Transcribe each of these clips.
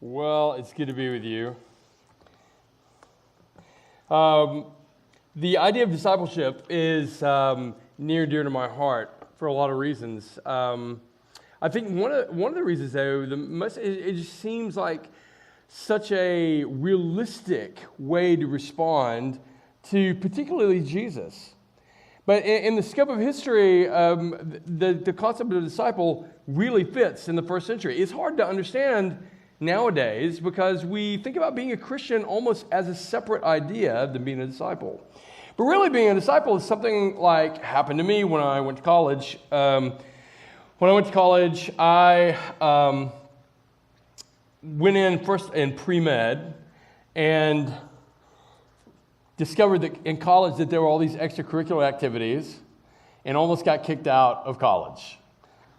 Well, it's good to be with you. The idea of discipleship is near and dear to my heart for a lot of reasons. I think one of the reasons, though, it just seems like such a realistic way to respond to particularly Jesus. But in the scope of history, the concept of a disciple really fits in the first century. It's hard to understand nowadays because we think about being a Christian almost as a separate idea than being a disciple. But really being a disciple is something like happened to me when I went to college. When I went to college, I went in first in pre-med and discovered that in college that there were all these extracurricular activities and almost got kicked out of college.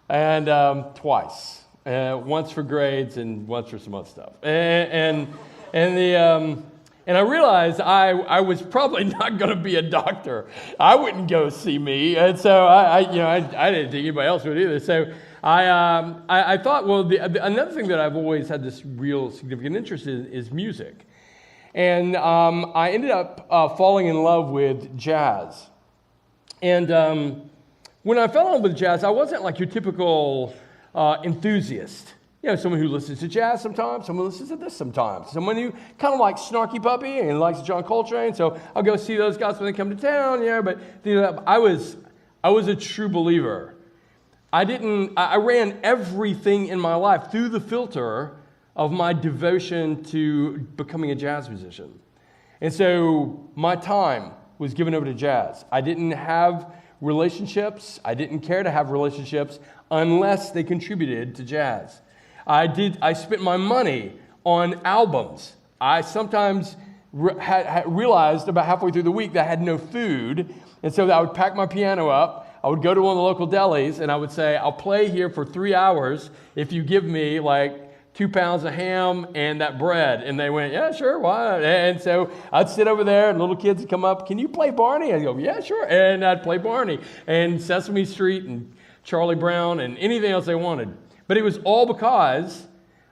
And twice. Once for grades and once for some other stuff. And I realized I was probably not going to be a doctor. I wouldn't go see me. And so I didn't think anybody else would either. So I thought, well, another thing that I've always had this real significant interest in is music. And I ended up falling in love with jazz. And when I fell in love with jazz, I wasn't like your typical enthusiast. You know, someone who listens to jazz sometimes, someone who listens to this sometimes, someone who kind of likes Snarky Puppy and likes John Coltrane, so I'll go see those guys when they come to town, but I was a true believer. I ran everything in my life through the filter of my devotion to becoming a jazz musician. And so my time was given over to jazz. I didn't have relationships. I didn't care to have relationships unless they contributed to jazz. I spent my money on albums. I sometimes realized about halfway through the week that I had no food, and so I would pack my piano up. I would go to one of the local delis, and I would say, I'll play here for 3 hours if you give me like 2 pounds of ham and that bread. And they went, yeah, sure, why? And so I'd sit over there and little kids would come up, can you play Barney? I'd go, yeah, sure. And I'd play Barney and Sesame Street and Charlie Brown and anything else they wanted. But it was all because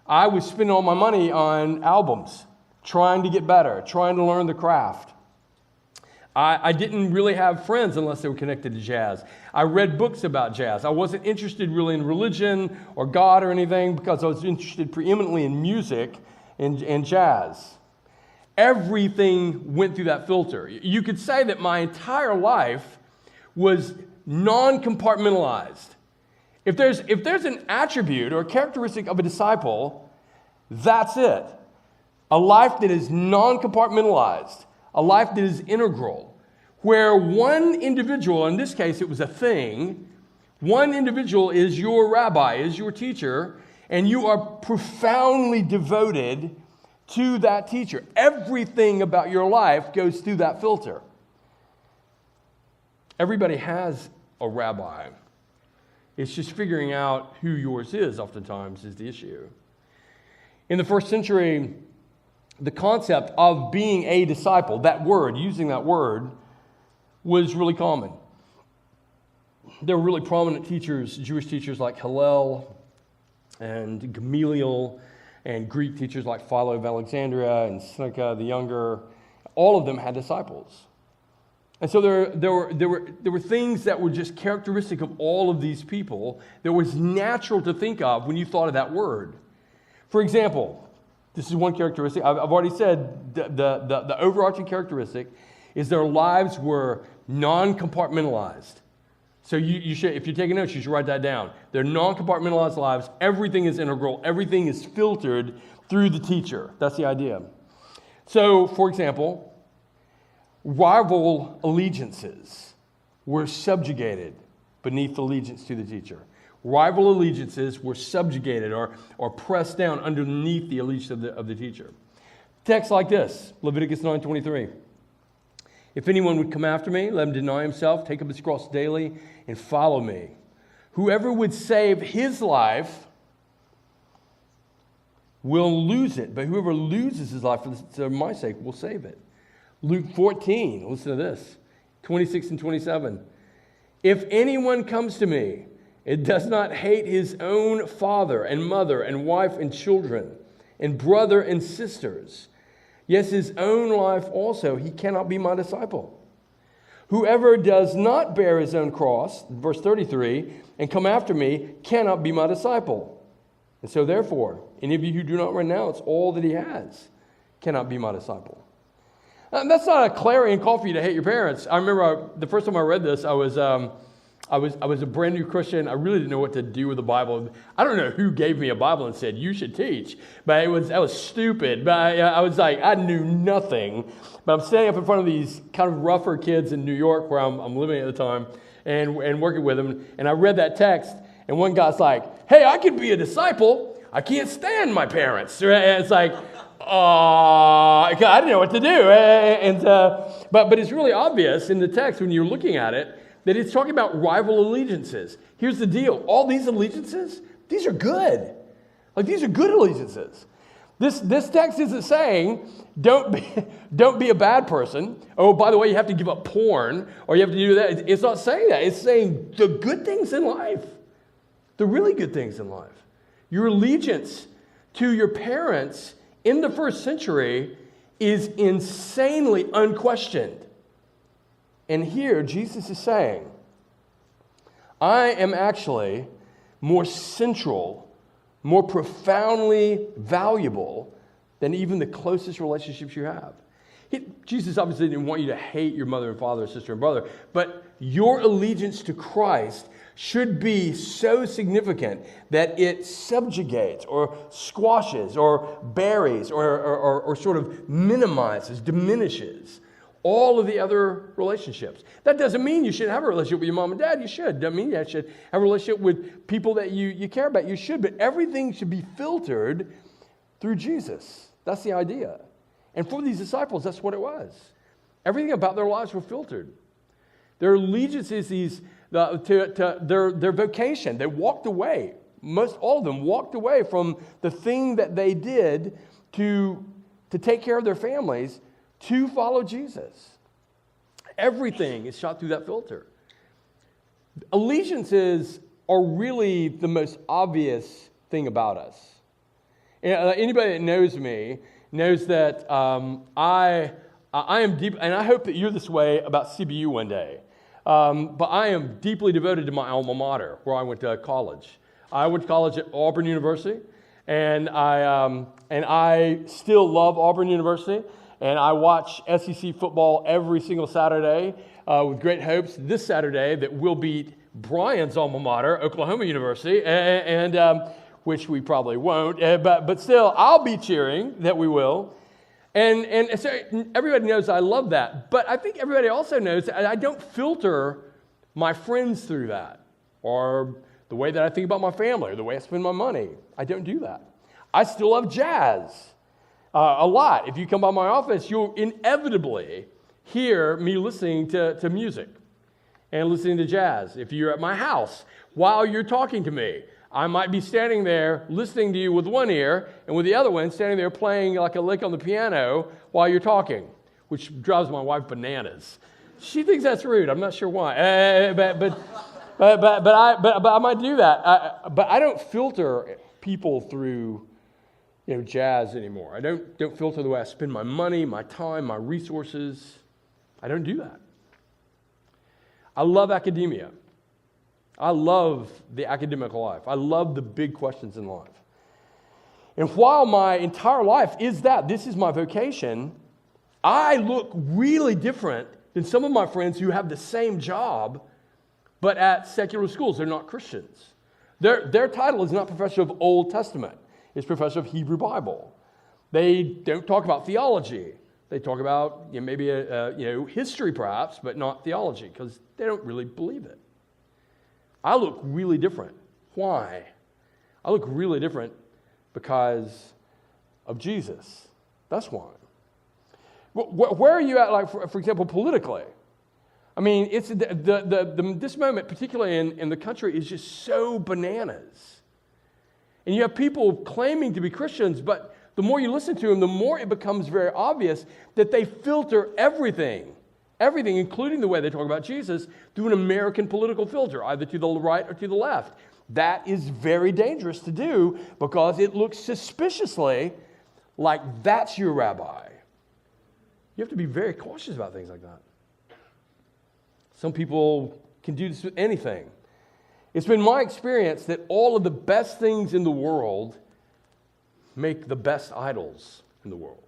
I was spending all my money on albums, trying to get better, trying to learn the craft. I didn't really have friends unless they were connected to jazz. I read books about jazz. I wasn't interested really in religion or God or anything because I was interested preeminently in music and jazz. Everything went through that filter. You could say that my entire life was non-compartmentalized. If there's an attribute or a characteristic of a disciple, that's it. A life that is non-compartmentalized. A life that is integral, where one individual, in this case it was a thing, one individual is your rabbi, is your teacher, and you are profoundly devoted to that teacher. Everything about your life goes through that filter. Everybody has a rabbi. It's just figuring out who yours is oftentimes is the issue. In the first century, the concept of being a disciple, that word, using that word, was really common. There were really prominent teachers, Jewish teachers like Hillel and Gamaliel, and Greek teachers like Philo of Alexandria and Seneca the Younger. All of them had disciples. And so there were things that were just characteristic of all of these people that was natural to think of when you thought of that word. For example, this is one characteristic. I've already said the overarching characteristic is their lives were non-compartmentalized. So you should, if you're taking notes, you should write that down. They're non-compartmentalized lives. Everything is integral. Everything is filtered through the teacher. That's the idea. So, for example, rival allegiances were subjugated beneath allegiance to the teacher. Rival allegiances were subjugated or pressed down underneath the allegiance of the teacher. Text like this, Leviticus 9:23. If anyone would come after me, let him deny himself, take up his cross daily, and follow me. Whoever would save his life will lose it, but whoever loses his life for my sake will save it. Luke 14, listen to this, 26 and 27. If anyone comes to me, it does not hate his own father and mother and wife and children and brother and sisters. Yes, his own life also, he cannot be my disciple. Whoever does not bear his own cross, verse 33, and come after me cannot be my disciple. And so therefore, any of you who do not renounce all that he has cannot be my disciple. That's not a clarion call for you to hate your parents. I remember the first time I read this, I was a brand new Christian. I really didn't know what to do with the Bible. I don't know who gave me a Bible and said, you should teach. But that was stupid. But I was like, I knew nothing. But I'm standing up in front of these kind of rougher kids in New York where I'm living at the time and working with them. And I read that text, and one guy's like, hey, I could be a disciple. I can't stand my parents. And it's like, I didn't know what to do. But it's really obvious in the text when you're looking at it that it's talking about rival allegiances. Here's the deal. All these allegiances, these are good. Like, these are good allegiances. This text isn't saying, don't be a bad person. Oh, by the way, you have to give up porn, or you have to do that. It's not saying that. It's saying the good things in life, the really good things in life. Your allegiance to your parents in the first century is insanely unquestioned. And here, Jesus is saying, I am actually more central, more profoundly valuable than even the closest relationships you have. Jesus obviously didn't want you to hate your mother and father, sister and brother, but your allegiance to Christ should be so significant that it subjugates or squashes or buries or sort of minimizes, diminishes all of the other relationships. That doesn't mean you shouldn't have a relationship with your mom and dad. You should. Doesn't mean you should have a relationship with people that you care about. You should, but everything should be filtered through Jesus. That's the idea. And for these disciples, that's what it was. Everything about their lives were filtered. Their allegiances, to their vocation, they walked away. Most all of them walked away from the thing that they did to take care of their families to follow Jesus. Everything is shot through that filter. Allegiances are really the most obvious thing about us. Anybody that knows me knows that I am deep, and I hope that you're this way about CBU one day. But I am deeply devoted to my alma mater, where I went to college. I went to college at Auburn University, and I still love Auburn University. And I watch SEC football every single Saturday with great hopes this Saturday that we'll beat Brian's alma mater, Oklahoma University, and which we probably won't. But still, I'll be cheering that we will. And so everybody knows I love that. But I think everybody also knows that I don't filter my friends through that, or the way that I think about my family, or the way I spend my money. I don't do that. I still love jazz. A lot. If you come by my office, you'll inevitably hear me listening to music and listening to jazz. If you're at my house while you're talking to me, I might be standing there listening to you with one ear and with the other one standing there playing like a lick on the piano while you're talking, which drives my wife bananas. She thinks that's rude. I'm not sure why. But I might do that. But I don't filter people through jazz anymore. I don't filter the way I spend my money, my time, my resources. I don't do that. I love academia. I love the academic life. I love the big questions in life. And while my entire life is this is my vocation, I look really different than some of my friends who have the same job, but at secular schools. They're not Christians. Their title is not Professor of Old Testament. It's Professor of Hebrew Bible. They don't talk about theology. They talk about maybe history perhaps, but not theology, because they don't really believe it. I look really different. Why? I look really different because of Jesus. That's why. Where are you at, like for example, politically? I mean, it's this moment, particularly in the country, is just so bananas. And you have people claiming to be Christians, but the more you listen to them, the more it becomes very obvious that they filter everything, including the way they talk about Jesus, through an American political filter, either to the right or to the left. That is very dangerous to do because it looks suspiciously like that's your rabbi. You have to be very cautious about things like that. Some people can do this with anything. It's been my experience that all of the best things in the world make the best idols in the world.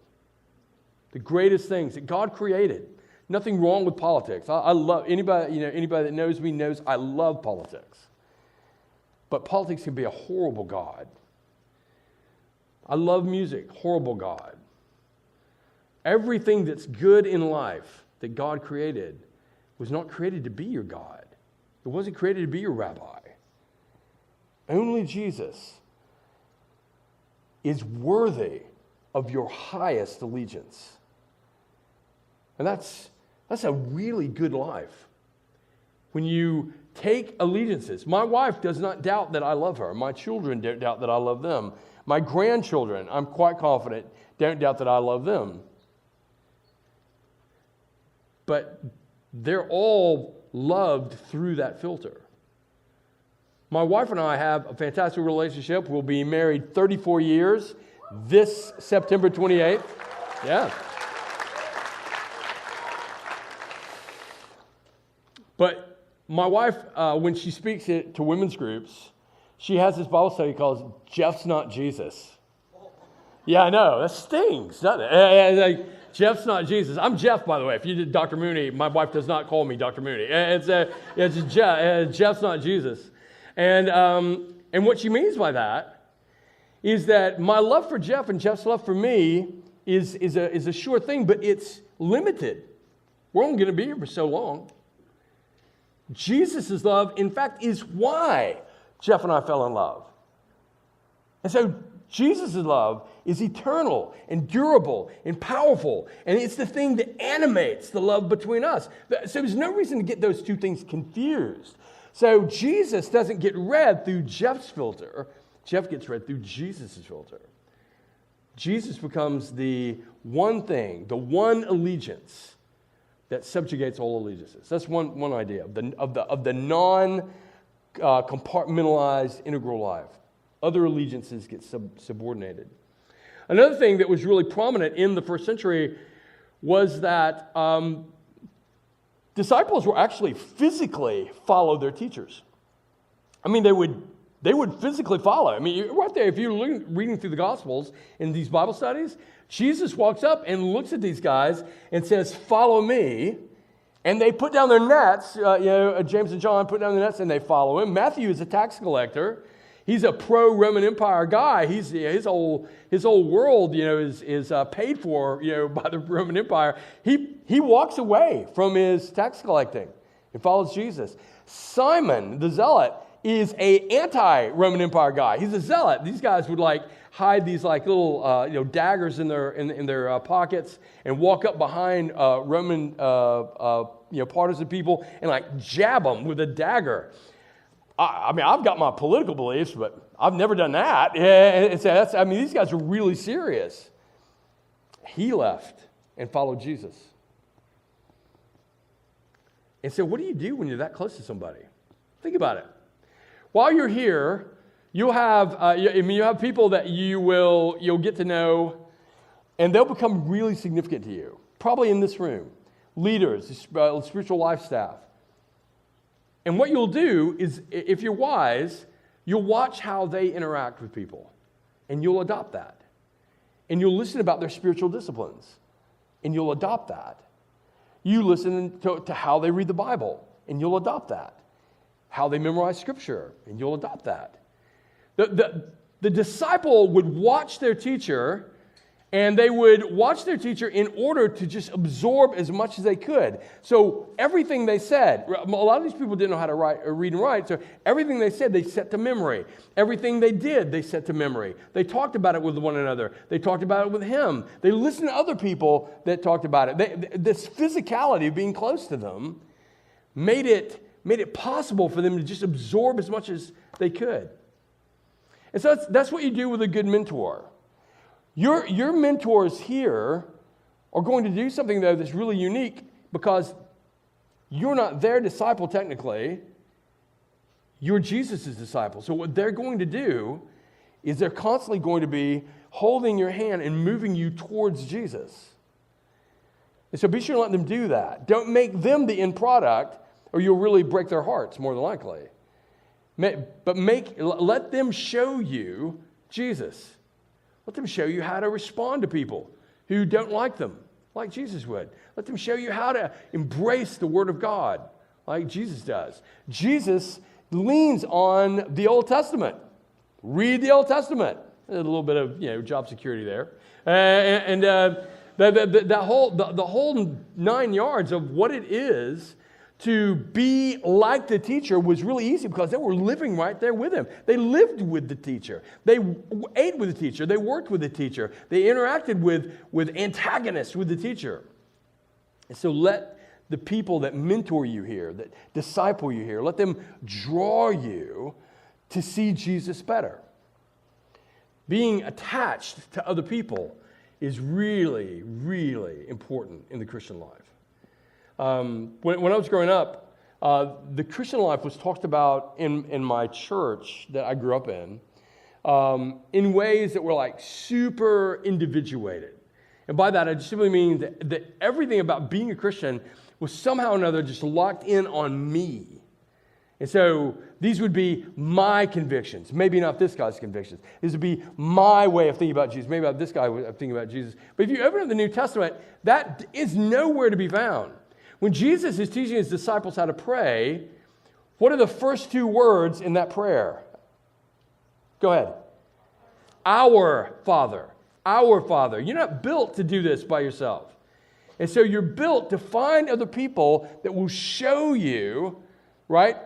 The greatest things that God created. Nothing wrong with politics. I love anybody that knows me knows I love politics. But politics can be a horrible god. I love music, horrible god. Everything that's good in life that God created was not created to be your God. It wasn't created to be your rabbi. Only Jesus is worthy of your highest allegiance. And that's a really good life. When you take allegiances. My wife does not doubt that I love her. My children don't doubt that I love them. My grandchildren, I'm quite confident, don't doubt that I love them. But they're all loved through that filter. My wife and I have a fantastic relationship. We'll be married 34 years this September 28th. Yeah. But my wife, when she speaks to women's groups, she has this Bible study called Jeff's Not Jesus. Yeah, I know. That stings, doesn't it? Like, Jeff's not Jesus. I'm Jeff, by the way. If you did Dr. Mooney, my wife does not call me Dr. Mooney. It's Jeff. Jeff's not Jesus. And what she means by that is that my love for Jeff and Jeff's love for me is a sure thing, but it's limited. We're only going to be here for so long. Jesus' love, in fact, is why Jeff and I fell in love. And so Jesus' love is eternal and durable and powerful, and it's the thing that animates the love between us. So there's no reason to get those two things confused. So Jesus doesn't get read through Jeff's filter. Jeff gets read through Jesus' filter. Jesus becomes the one thing, the one allegiance that subjugates all allegiances. That's one idea of the non-compartmentalized integral life. Other allegiances get subordinated. Another thing that was really prominent in the first century was that disciples were actually physically follow their teachers. I mean, they would physically follow. I mean, right there, if you're reading through the Gospels in these Bible studies, Jesus walks up and looks at these guys and says, "Follow me." And they put down their nets. James and John put down their nets and they follow him. Matthew is a tax collector. He's a pro-Roman Empire guy. His whole world, is paid for, by the Roman Empire. He walks away from his tax collecting and follows Jesus. Simon, the zealot, is a anti-Roman Empire guy. He's a zealot. These guys would hide these little daggers in their pockets and walk up behind Roman partisan people and jab them with a dagger. I mean, I've got my political beliefs, but I've never done that. These guys are really serious. He left and followed Jesus. And so what do you do when you're that close to somebody? Think about it. While you're here, you'll have people that you'll get to know, and they'll become really significant to you. Probably in this room, leaders, spiritual life staff. And what you'll do is, if you're wise, you'll watch how they interact with people, and you'll adopt that. And you'll listen about their spiritual disciplines, and you'll adopt that. You listen to how they read the Bible, and you'll adopt that. How they memorize Scripture, and you'll adopt that. The disciple would watch their teacher, and they would watch their teacher in order to just absorb as much as they could. So everything they said, a lot of these people didn't know how to read and write, so everything they said, they set to memory. Everything they did, they set to memory. They talked about it with one another. They talked about it with him. They listened to other people that talked about it. This physicality of being close to them made it possible for them to just absorb as much as they could. And so that's what you do with a good mentor. Your mentors here are going to do something, though, that's really unique because you're not their disciple technically. you're Jesus' disciple. So what they're going to do is they're constantly going to be holding your hand and moving you towards Jesus. And so be sure to let them do that. Don't make them the end product, or you'll really break their hearts, more than likely. But let them show you Jesus. Let them show you how to respond to people who don't like them, like Jesus would. Let them show you how to embrace the Word of God, like Jesus does. Jesus leans on the Old Testament. Read the Old Testament. A little bit of job security there, the whole 9 yards of what it is to be like the teacher was really easy because they were living right there with him. They lived with the teacher. They ate with the teacher. They worked with the teacher. They interacted with antagonists with the teacher. And so let the people that mentor you here, that disciple you here, let them draw you to see Jesus better. Being attached to other people is really, really important in the Christian life. When I was growing up, the Christian life was talked about in my church that I grew up in ways that were like super individuated. And by that, I just simply mean that everything about being a Christian was somehow or another just locked in on me. And so these would be my convictions, maybe not this guy's convictions. These would be my way of thinking about Jesus, maybe not this guy way of thinking about Jesus. But if you open up the New Testament, that is nowhere to be found. When Jesus is teaching his disciples how to pray, what are the first two words in that prayer? Go ahead. Our Father. Our Father. You're not built to do this by yourself. And so you're built to find other people that will show you, right,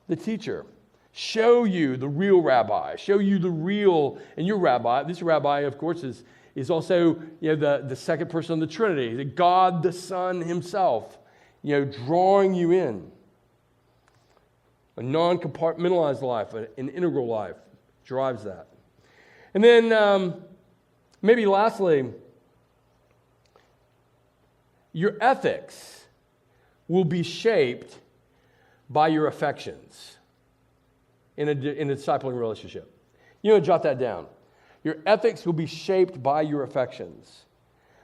the teacher. Show you the real rabbi. Show you the real, and your rabbi, this rabbi, of course, is also the second person of the Trinity, the God the Son himself, drawing you in. A non-compartmentalized life, an integral life drives that. And then maybe lastly, your ethics will be shaped by your affections in a discipling relationship. Jot that down. Your ethics will be shaped by your affections.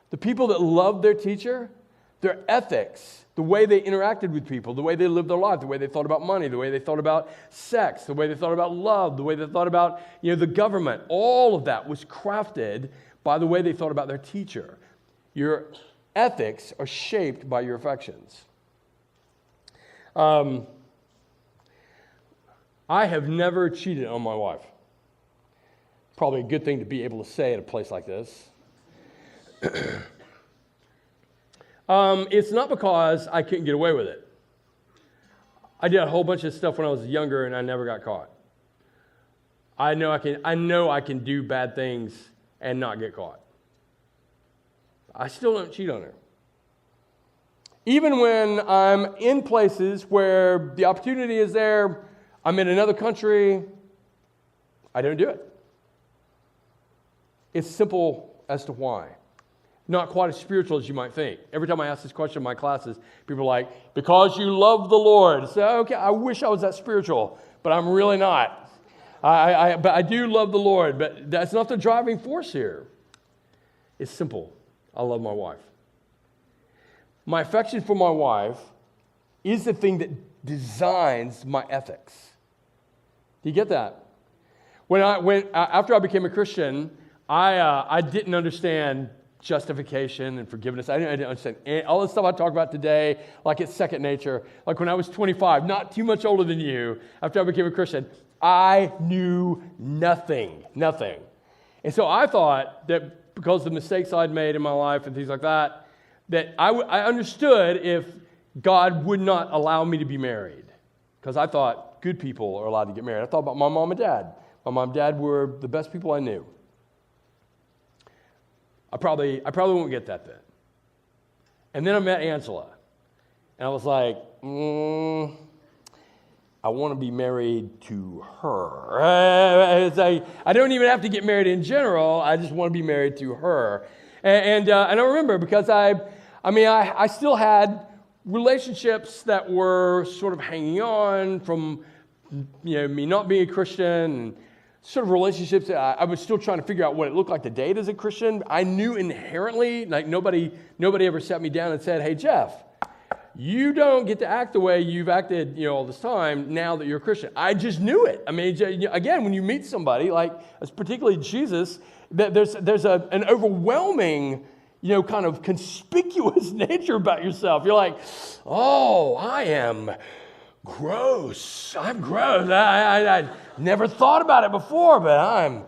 The people that love their teacher, their ethics, the way they interacted with people, the way they lived their life, the way they thought about money, the way they thought about sex, the way they thought about love, the way they thought about the government, all of that was crafted by the way they thought about their teacher. Your ethics are shaped by your affections. I have never cheated on my wife. Probably a good thing to be able to say at a place like this. It's not because I couldn't get away with it. I did a whole bunch of stuff when I was younger and I never got caught. I know I can do bad things and not get caught. I still don't cheat on her. Even when I'm in places where the opportunity is there, I'm in another country, I don't do it. It's simple as to why. Not quite as spiritual as you might think. Every time I ask this question in my classes, people are like, because you love the Lord. So, okay, I wish I was that spiritual, but I'm really not. But I do love the Lord, but that's not the driving force here. It's simple. I love my wife. My affection for my wife is the thing that designs my ethics. Do you get that? After I became a Christian, I didn't understand justification and forgiveness. I didn't understand all the stuff I talk about today, like it's second nature. Like when I was 25, not too much older than you, after I became a Christian, I knew nothing. And so I thought that because of the mistakes I'd made in my life and things like that, that I understood if God would not allow me to be married. Because I thought good people are allowed to get married. I thought about my mom and dad. My mom and dad were the best people I knew. I probably won't get that then. And then I met Angela. And I was like, I want to be married to her. I don't even have to get married in general. I just want to be married to her. And I remember because I still had relationships that were sort of hanging on from me not being a Christian and sort of relationships that I was still trying to figure out what it looked like to date as a Christian. I knew inherently, like nobody ever sat me down and said, hey, Jeff, you don't get to act the way you've acted, all this time now that you're a Christian. I just knew it. I mean, again, when you meet somebody, like particularly Jesus, there's an overwhelming, kind of conspicuous nature about yourself. You're like, oh, I am gross. I'm gross. I never thought about it before, but I'm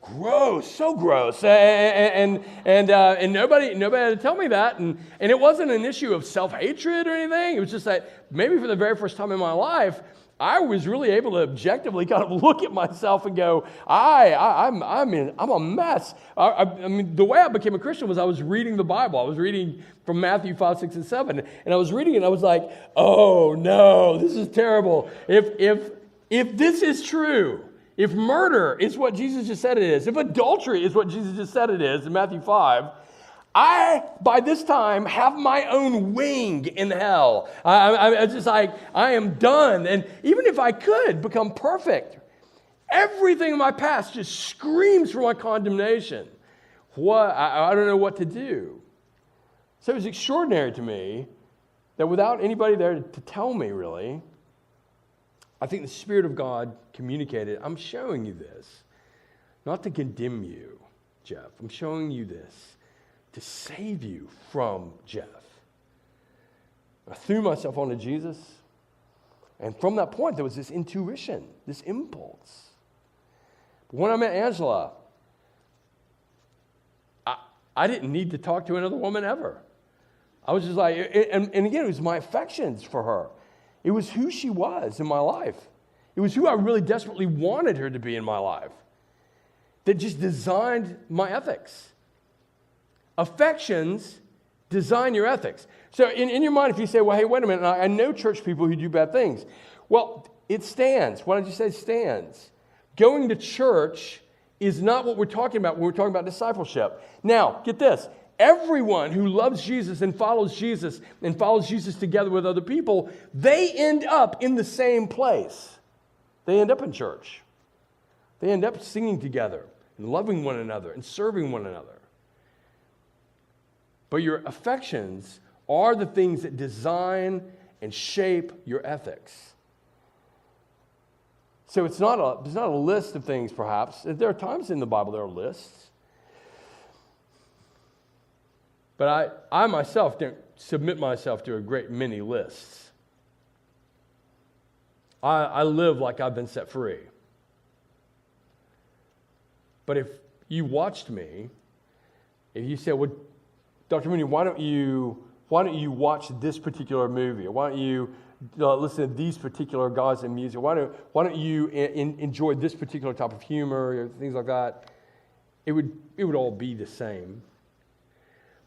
gross, so gross. And nobody had to tell me that. And it wasn't an issue of self-hatred or anything. It was just that maybe for the very first time in my life, I was really able to objectively kind of look at myself and go, I'm a mess. I mean, the way I became a Christian was I was reading the Bible. I was reading from Matthew 5, 6, and 7. And I was reading it and I was like, oh no, this is terrible. If this is true, if murder is what Jesus just said it is, if adultery is what Jesus just said it is in Matthew 5, I, by this time, have my own wing in hell. I'm just like, I am done. And even if I could become perfect, everything in my past just screams for my condemnation. I don't know what to do. So it was extraordinary to me that without anybody there to tell me, really, I think the Spirit of God communicated, I'm showing you this, not to condemn you, Jeff. I'm showing you this to save you from Jeff. I threw myself onto Jesus, and from that point, there was this intuition, this impulse. But when I met Angela, I didn't need to talk to another woman ever. I was just like, and again, it was my affections for her. It was who she was in my life. It was who I really desperately wanted her to be in my life that just designed my ethics. Affections design your ethics. So in your mind, if you say, well, hey, wait a minute, I know church people who do bad things. Well, it stands. Why don't you say stands? Going to church is not what we're talking about when we're talking about discipleship. Now, get this. Everyone who loves Jesus and follows Jesus together with other people, they end up in the same place. They end up in church. They end up singing together and loving one another and serving one another. But your affections are the things that design and shape your ethics. So there's not a list of things, perhaps. There are times in the Bible there are lists. But I myself don't submit myself to a great many lists. I live like I've been set free. But if you watched me, if you said, well, Dr. Mooney, why don't you watch this particular movie? Or why don't you listen to these particular guys in music? Why don't you enjoy this particular type of humor or things like that? It would all be the same.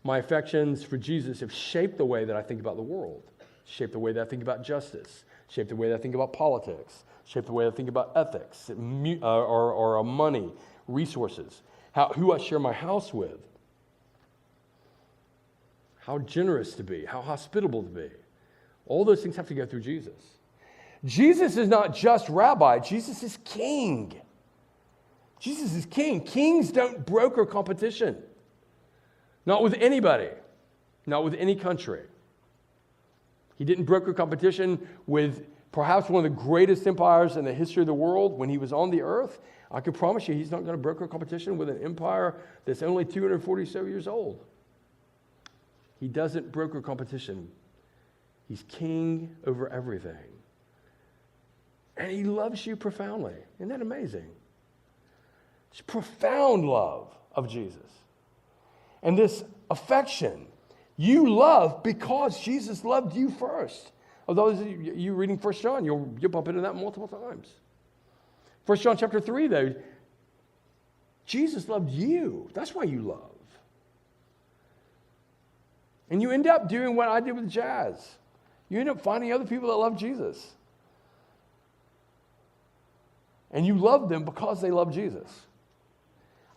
My affections for Jesus have shaped the way that I think about the world, shaped the way that I think about justice, shaped the way that I think about politics, shaped the way I think about ethics, or money, resources, who I share my house with, how generous to be, how hospitable to be. All those things have to go through Jesus. Jesus is not just rabbi. Jesus is king. Jesus is king. Kings don't broker competition. Not with anybody. Not with any country. He didn't broker competition with perhaps one of the greatest empires in the history of the world when he was on the earth. I can promise you he's not going to broker competition with an empire that's only 240 so years old. He doesn't broker competition. He's king over everything. And he loves you profoundly. Isn't that amazing? It's profound love of Jesus. And this affection, you love because Jesus loved you first. Although you reading 1 John, you'll bump into that multiple times. 1 John chapter 3, though, Jesus loved you. That's why you love. And you end up doing what I did with jazz. You end up finding other people that love Jesus. And you love them because they love Jesus.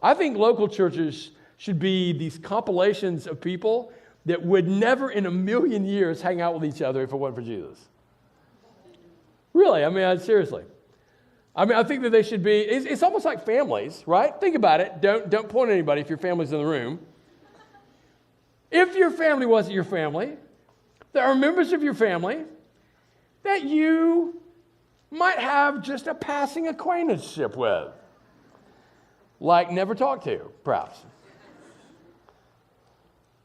I think local churches should be these compilations of people that would never in a million years hang out with each other if it wasn't for Jesus. Really, I mean, seriously. I mean, I think that they should be, it's almost like families, right? Think about it. Don't point at anybody if your family's in the room. If your family wasn't your family, there are members of your family that you might have just a passing acquaintanceship with. Like never talk to, perhaps.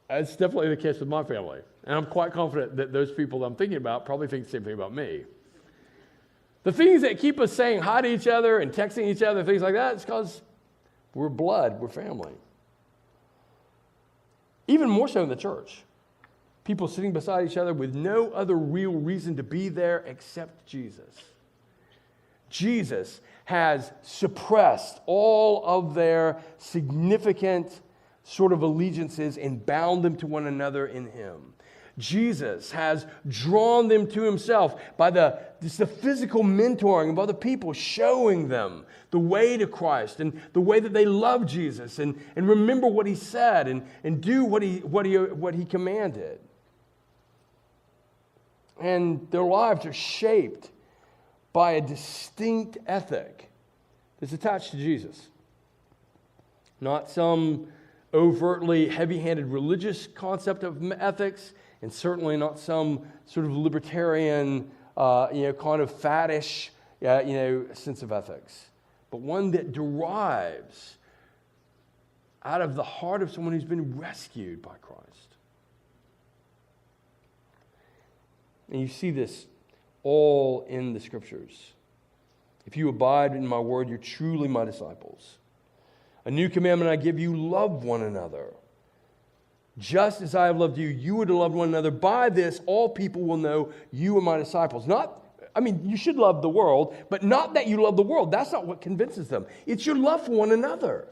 That's definitely the case with my family. And I'm quite confident that those people that I'm thinking about probably think the same thing about me. The things that keep us saying hi to each other and texting each other, things like that, it's because we're blood, we're family. Even more so in the church. People sitting beside each other with no other real reason to be there except Jesus. Jesus has suppressed all of their significant sort of allegiances and bound them to one another in him. Jesus has drawn them to himself by the physical mentoring of other people, showing them the way to Christ and the way that they love Jesus and remember what he said and do what he commanded. And their lives are shaped by a distinct ethic that's attached to Jesus. Not some overtly heavy-handed religious concept of ethics, and certainly not some sort of libertarian, kind of faddish, sense of ethics, but one that derives out of the heart of someone who's been rescued by Christ. And you see this all in the Scriptures. If you abide in my word, you're truly my disciples. A new commandment I give you, love one another. Just as I have loved you, you are to love one another. By this, all people will know you are my disciples. You should love the world, but not that you love the world. That's not what convinces them. It's your love for one another.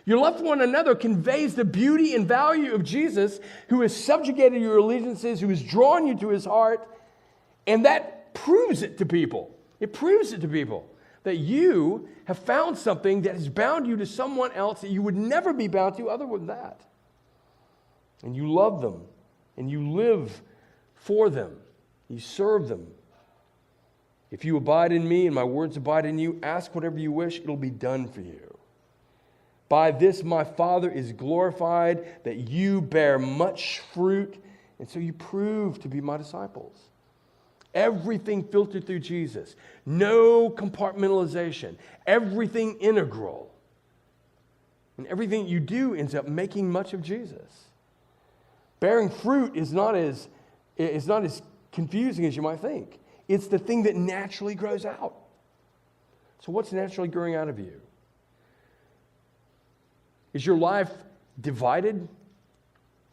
Your love for one another conveys the beauty and value of Jesus, who has subjugated your allegiances, who has drawn you to his heart, and that proves it to people. It proves it to people that you have found something that has bound you to someone else that you would never be bound to other than that. And you love them, and you live for them. You serve them. If you abide in me and my words abide in you, ask whatever you wish, it'll be done for you. By this my Father is glorified, that you bear much fruit, and so you prove to be my disciples. Everything filtered through Jesus. No compartmentalization. Everything integral. And everything you do ends up making much of Jesus. Bearing fruit is not as confusing as you might think. It's the thing that naturally grows out. So what's naturally growing out of you? Is your life divided?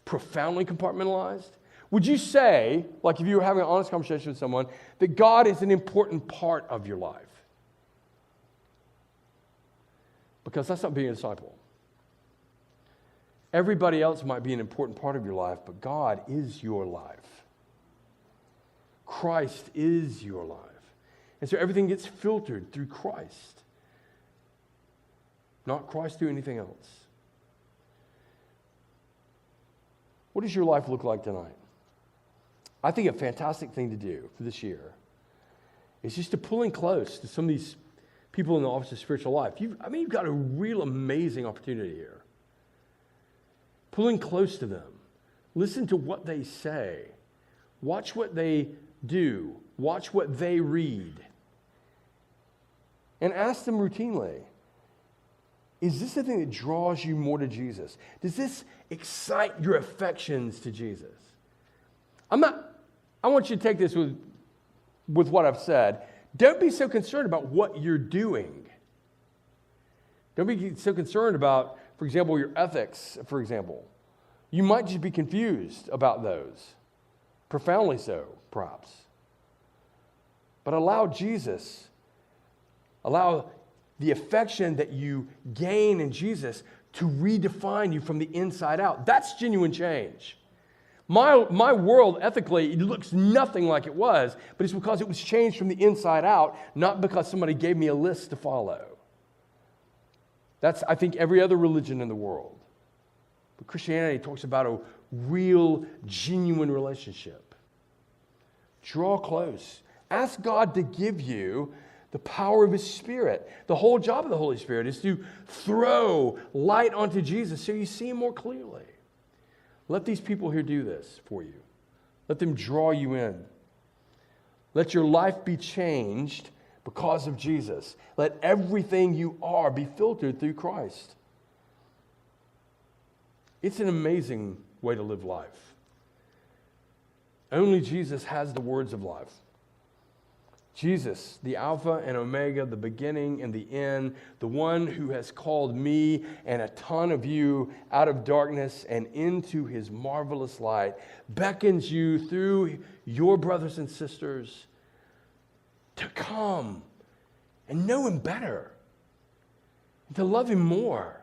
Profoundly compartmentalized? Would you say, like if you were having an honest conversation with someone, that God is an important part of your life? Because that's not being a disciple. Everybody else might be an important part of your life, but God is your life. Christ is your life. And so everything gets filtered through Christ, not Christ through anything else. What does your life look like tonight? I think a fantastic thing to do for this year is just to pull in close to some of these people in the office of spiritual life. You've got a real amazing opportunity here. Pull in close to them. Listen to what they say. Watch what they do. Watch what they read. And ask them routinely, is this the thing that draws you more to Jesus? Does this excite your affections to Jesus? I want you to take this with what I've said. Don't be so concerned about what you're doing. Don't be so concerned about, for example, your ethics, for example. You might just be confused about those. Profoundly so, perhaps. But allow Jesus, allow the affection that you gain in Jesus to redefine you from the inside out. That's genuine change. My world, ethically, it looks nothing like it was, but it's because it was changed from the inside out, not because somebody gave me a list to follow. That's, I think, every other religion in the world. But Christianity talks about a real, genuine relationship. Draw close. Ask God to give you the power of his Spirit. The whole job of the Holy Spirit is to throw light onto Jesus so you see him more clearly. Let these people here do this for you. Let them draw you in. Let your life be changed because of Jesus. Let everything you are be filtered through Christ. It's an amazing way to live life. Only Jesus has the words of life. Jesus, the Alpha and Omega, the beginning and the end, the one who has called me and a ton of you out of darkness and into his marvelous light, beckons you through your brothers and sisters to come and know him better, and to love him more,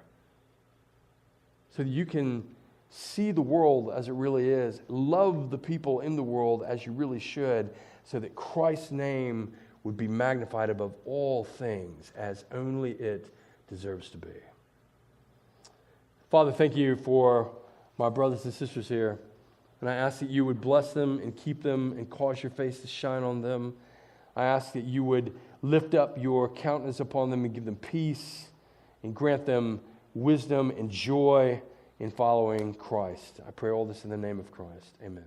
so that you can see the world as it really is, love the people in the world as you really should, so that Christ's name would be magnified above all things as only it deserves to be. Father, thank you for my brothers and sisters here, and I ask that you would bless them and keep them and cause your face to shine on them. I ask that you would lift up your countenance upon them and give them peace and grant them wisdom and joy in following Christ. I pray all this in the name of Christ. Amen.